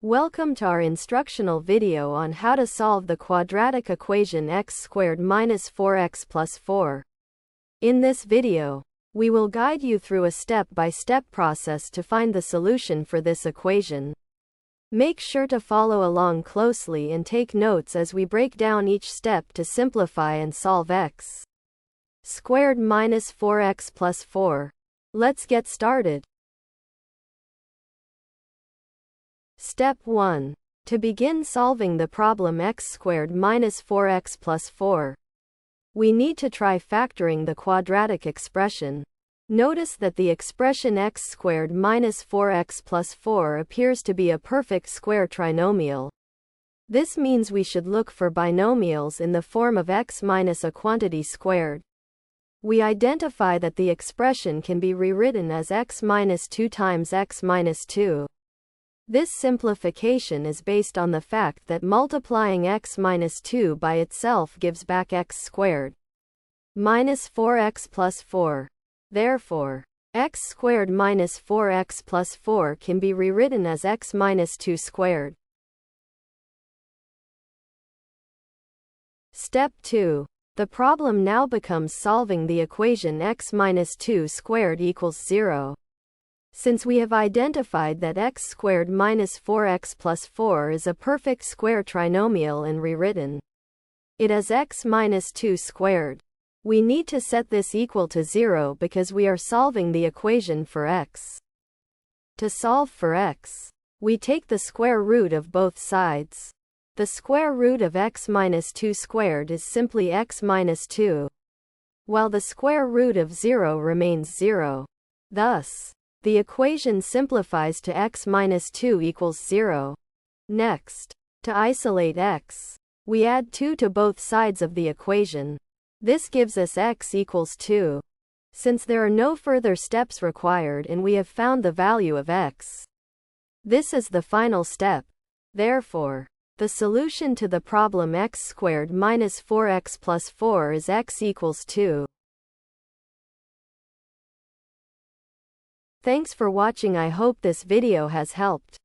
Welcome to our instructional video on how to solve the quadratic equation x squared minus 4x plus 4. In this video, we will guide you through a step-by-step process to find the solution for this equation. Make sure to follow along closely and take notes as we break down each step to simplify and solve x squared minus 4x plus 4. Let's get started. Step 1. To begin solving the problem x squared minus 4x plus 4, we need to try factoring the quadratic expression. Notice that the expression x squared minus 4x plus 4 appears to be a perfect square trinomial. This means we should look for binomials in the form of x minus a quantity squared. We identify that the expression can be rewritten as x minus 2 times x minus 2. This simplification is based on the fact that multiplying x minus 2 by itself gives back x squared minus 4x plus 4. Therefore, x squared minus 4x plus 4 can be rewritten as x minus 2 squared. Step 2. The problem now becomes solving the equation x minus 2 squared equals 0. Since we have identified that x squared minus 4x plus 4 is a perfect square trinomial and rewritten it as x minus 2 squared, we need to set this equal to 0 because we are solving the equation for x. To solve for x, we take the square root of both sides. The square root of x minus 2 squared is simply x minus 2, while the square root of 0 remains 0. Thus, the equation simplifies to x minus 2 equals 0. Next, to isolate x, we add 2 to both sides of the equation. This gives us x equals 2. Since there are no further steps required and we have found the value of x, this is the final step. Therefore, the solution to the problem x squared minus 4x plus 4 is x equals 2. Thanks for watching. I hope this video has helped.